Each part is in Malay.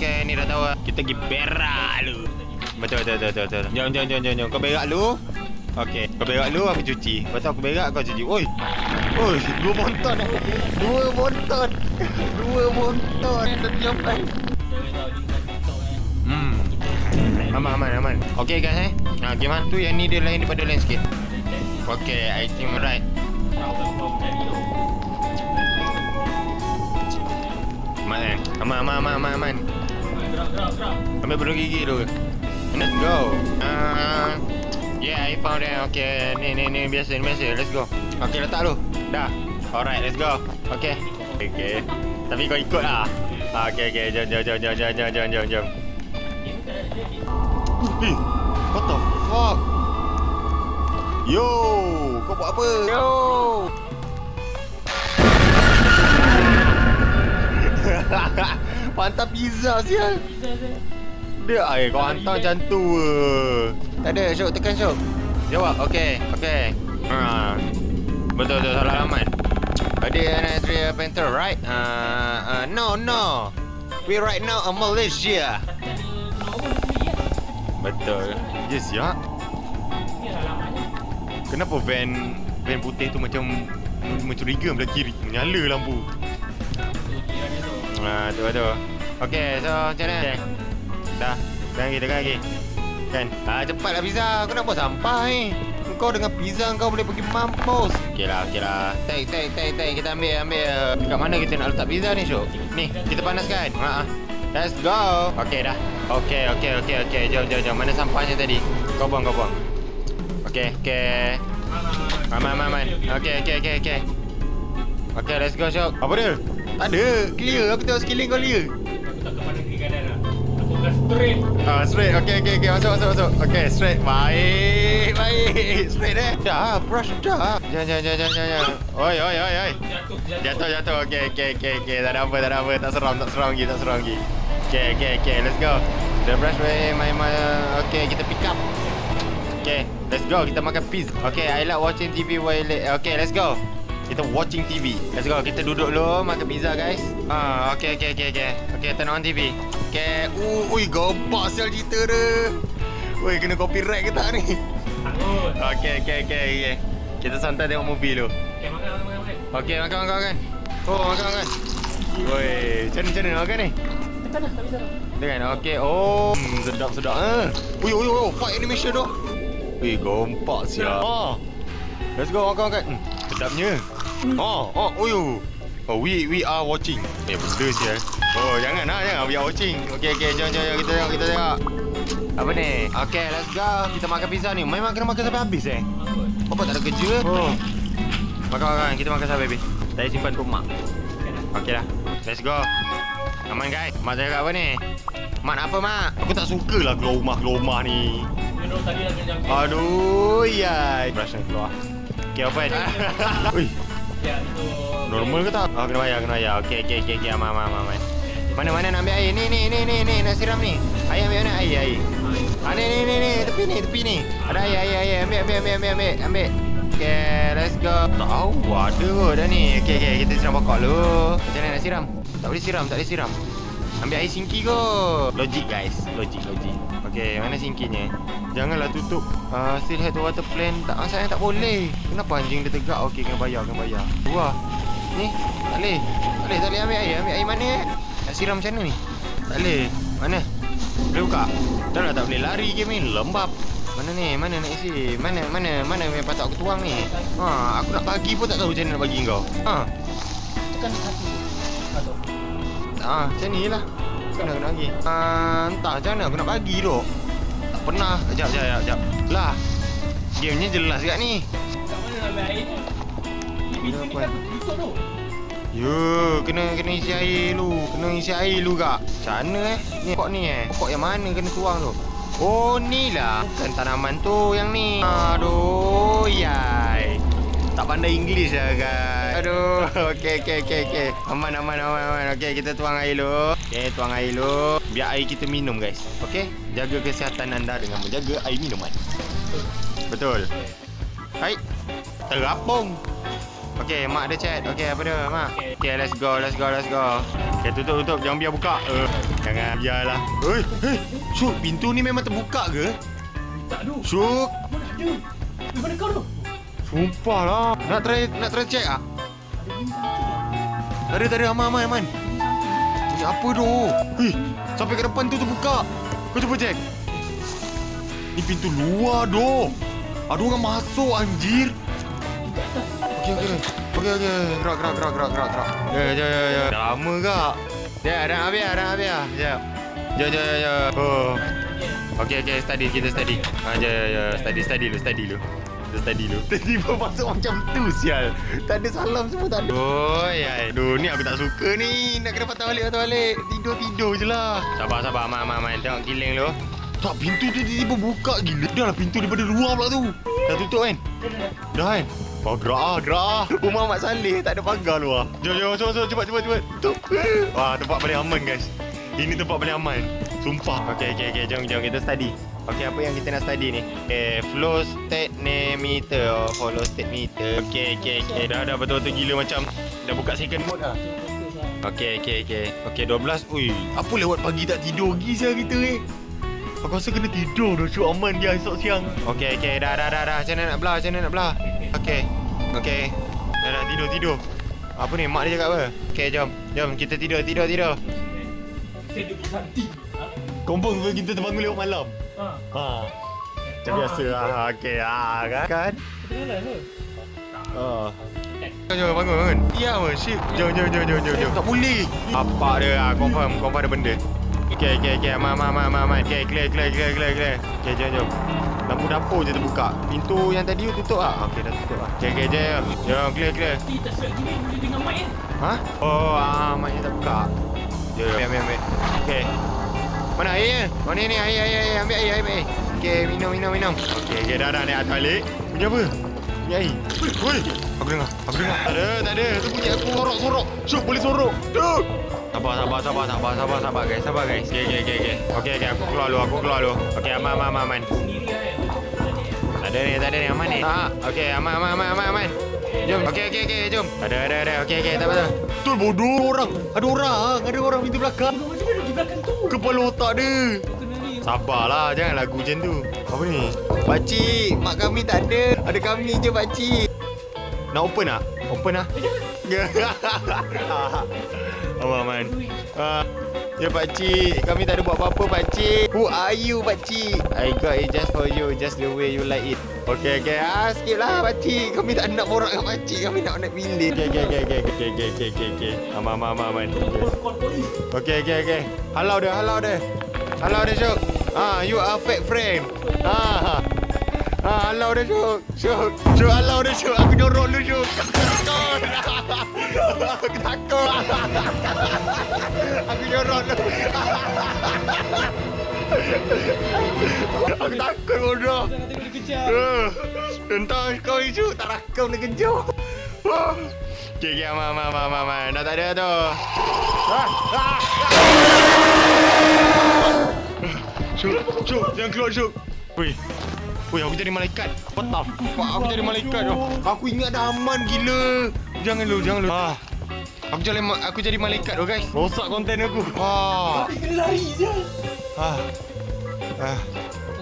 Okay, ni dah tahu. Kita pergi berak dulu. Betul. Jom. Kau berak dulu. Okay, kau berak dulu, aku cuci. Lepas tu aku berak, kau cuci. Oi, 2 bontot. 2 bontot. Setiap kan. Aman. Okay guys game hantu yang ni dia lain daripada lain sikit. Okay, I think right. Aman. Ambil bulu gigi dulu. Let's go. Yeah, I found it. Okay, ni biasa. Let's go. Okay, letak dulu. Dah. Alright, let's go. Okay. Tapi kau ikut lah. Okay. Jom. What the fuck? Yo, kau buat apa? Yo. Hantar pizza sial. Dia kau hantar macam tu. Tak ada, Syuk, tekan Syuk. Jawab. Okay. Betul salah alamat. Ada Andrea Panther, right? No. We right now in Malaysia. Betul. Yes ya. Kenapa van putih tu macam mencuriga belah kiri, menyala lampu. Tu. Okey, so macam mana? Dah. Tekan lagi. Kan? Cepatlah pizza. Kau nak buat sampah ni. Kau dengan pizza kau boleh pergi mampus. Okeylah. Take. Kita ambil. Kat mana kita nak letak pizza ni, Syuk? Ni, kita panaskan. Let's go. Okey dah. Okey. Jom. Mana sampahnya tadi? Kau buang. Okey. Aman. Okey. Okey, let's go, Syuk. Apa dia? Tak ada. Clear. Aku tengok skilling kau clear. Aku tak ke mana kiri kanan lah. Aku akan straight. Straight. Okey. Masuk. Okey, straight. Baik. Straight Dah, brush dah. Jangan. Oi. Jatuh. Okey. Tak ada apa. Tak seram lagi. Okay, let's go. The brush way, my. Okay, kita pick up. Okay, let's go. Kita makan pizza. Okay, I like watching TV while okay, let's go. Kita watching TV. Let's go. Kita duduk dulu makan pizza, guys. Okay. Okay, turn on TV. Okay. Ui, gompak sial cerita dia. Ui, kena copyright ke tak ni? Takut. Okay. Kita santai tengok movie dulu. Okay, makan. Okay, makan. Makan. Ui, macam mana makan ni? Tekan lah, tak bisa. Tekan, okay. Sedap. Ui, fight animation tu. Ui, gompak sial. Let's go, makan. Sedapnya. We are watching. Benda sial. Jangan. We are watching. Okay, jom. Kita tengok. Apa ni? Okay, let's go. Kita makan pizza ni. Memang kena makan sampai habis Apa tak ada kerja? Makan. Kita makan sampai habis. Saya simpan untuk mak. Okay dah. Let's go. Aman guys. Mak cakap apa ni? Mak nak apa mak? Aku tak suka lah keluar rumah ni. Tadi dah kena jam. Aduh, yai. Brush yang keluar. Okay, open. Ui. Ya, itu. Normal ke tak? Kena bayar. Okay. Aman. Mana nak ambil air? Ni. Nak siram ni. Air ambil mana? Air. Ni. Tepi ni. Ada air. Ambil. Okay, let's go. Tahu ada dah ni. Okay. Kita siram pokok dulu. Macam mana nak siram? Tak boleh siram. Ambil air singki kot. Logik guys. Logik. Okay, mana singkinya? Janganlah tutup. Still have the water plan. Sayang tak boleh. Kenapa anjing dia tegak? Okay, kena bayar. Wah. Ni, tak boleh ambil air. Ambil air mana? Nak siram macam mana ni? Tak boleh. Mana? Boleh buka? Dah lah tak boleh lari game ni. Lembab. Mana ni? Mana nak isi? Mana yang patut aku tuang ni? Aku nak bagi pun tak tahu macam mana nak bagi kau. Tekan satu. Macam ni lah. Kena bagi. Entah macam mana aku nak bagi tu. Tak pernah. Sekejap. Lah. Gamenya jelas kat ni. Kat mana nak ambil air ni? Ini kan tutup tu. Kena isi air lu. Kak. Macam mana ni pokok ni Pokok yang mana kena tuang tu? Oh, ni lah. Bukan tanaman tu yang ni. Aduh, yai. Tak pandai English lah guys. Aduh. Okay. Aman. Okay, kita tuang air dulu. Okay, tuang air dulu. Biar air kita minum guys. Okay. Jaga kesihatan anda dengan menjaga air minuman. Betul. Hai. Terapung. Okay, mak ada chat. Okay, apa dia mak? Okay, let's go. Okay, tutup. Jangan biar buka. Jangan biarlah. Hei, Syuk, pintu ni memang terbuka ke? Tak ada. Syuk, Mana ada? Mana kau tu? sumpah lah. Nak try check ah? Tak ada, aman. Ni apa tu? Hei, sampai ke depan tu terbuka. Kau cuba check. Ni pintu luar doh. Ada orang masuk anjir. Okey. Gerak. Ya. Dah lama kak. Ya, dah habis. Ya. Oh. Okey, study. Kita study. Ya. Study dulu. Tiba-tiba masuk macam tu sial. Tak ada salam semua tak ada. Aduh, ni aku tak suka ni. Nak kena patah balik. Tidur je lah. Sabar. Aman. Tengok giling lu. Tak, pintu tu tiba-tiba buka gila. Dah lah pintu daripada luar pula tu. Dah tutup kan? Dah kan? Oh, gerak. Rumah Mak Saleh tak ada pagar luar. Jom, cepat. Tutup. Wah, tempat paling aman guys. Ini tempat paling aman. Sumpah. Okey. Jom kita study. Okey, apa yang kita nak study ni? Flow state meter. Flow state meter. Okey. Dah betul-betul gila macam dah buka second mode dah. Okey. Okey, 12. Ui, apa lewat pagi tak tidur lagi sial kita Aku rasa kena tidur dah. Cuk, aman dia esok siang. Okey. Dah. Macam mana nak belah? Okey. Dah tidur. Apa ni? Mak dia cakap apa? Okey, jom kita tidur. Saya duduk santi. Confirm kita terbangun lewat malam. Macam biasa lah. Okey kan? Jom bangun. Ya shit. Jom. Tak boleh. Apa dia? Confirm ada benda. Okey. Aman. Okey, clear. Okey, jom. Lampu dapur je terbuka. Pintu yang tadi tutup ah. Okey, dah tutup ah. Okey, jom. Clear. Kita set gini boleh dengar mic Ha? Oh, mic tak buka. Jom, ambil. Okey. Mana airnya? Oh, ni air. Ambil air. Okey, minum. Okey, dah ni atas balik. Bunyi apa? Bunyi air. Woi. Aku dengar. Tak ada. Tu bunyi aku sorok. Syuk, boleh sorok. Syuk. Sabar guys. Okey, aku keluar lu. Okey, aman. sendiri kan. Tak ada ni, aman ni. Okey, aman. Jom. Okey, jom. Ada. Okey, tak apa. Betul bodoh orang. Ada orang pintu belakang. Macam mana di belakang tu? Kepala otak dia. Kena ni. Sabarlah, jangan lagu macam tu. Apa ni? Pakcik, mak kami tak ada. Ada kami je pakcik. Nak open tak? Open lah. Aman. Ya pakcik, kami tak ada buat apa-apa pakcik. Who are you pakcik? I got it just for you, just the way you like it. Okey. Skip lah pakcik. Kami tak nak borak dengan pakcik. Kami nak bilik. Okey. Aman. Okey. Halau dia Syuk. You are fake friend. Halau dia Syuk. Halau dia Syuk. Aku jorok lu Syuk. Aku takut. Aku jorok lu. Aku takut bodoh. Jangan tengok dia kejar. Entah kau isu tak rakam dia kejar. Okey, aman. Dah tak ada tu. Syuk, jangan keluar Syuk. Woi, aku jadi malaikat. What the fuck? Aku jadi malaikat tu. Aku ingat dah aman gila. Jangan lu. Aku jadi malaikat tu guys. Rosak konten aku. Tapi kena lari je. Kau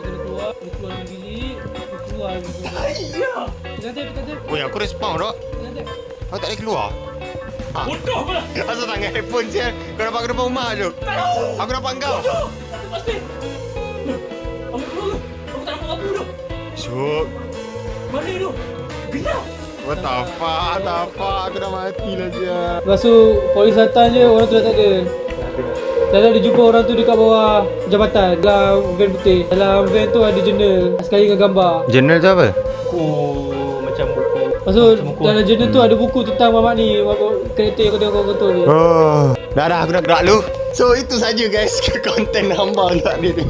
kena keluar dari bilik. Keluar dari bilik. Ya. Kita. Woi, aku respawn tak? Aku tak boleh keluar. Bodoh pula. Asal tangan handphone sial. Kau nampak ke depan rumah tu? Aku nampak kau. Bodoh. Tak pasti. Aku keluar. Aku tak nampak apa tu. Syuk. Mana tu? Gelap. What the fuck? Aku dah mati lah sial. Lepas tu polis datang je, orang tu dah tak ada. Dalam dia jumpa orang tu dekat bawah jabatan dalam van putih. Dalam van tu ada jurnal sekali dengan gambar. Jurnal tu apa? Buku macam buku. Lepas tu dalam jurnal tu ada buku tentang mamak ni, kereta yang kau tengok kau tu ni. Dah aku nak gerak lu. So itu saja guys konten hamba untuk hari ni.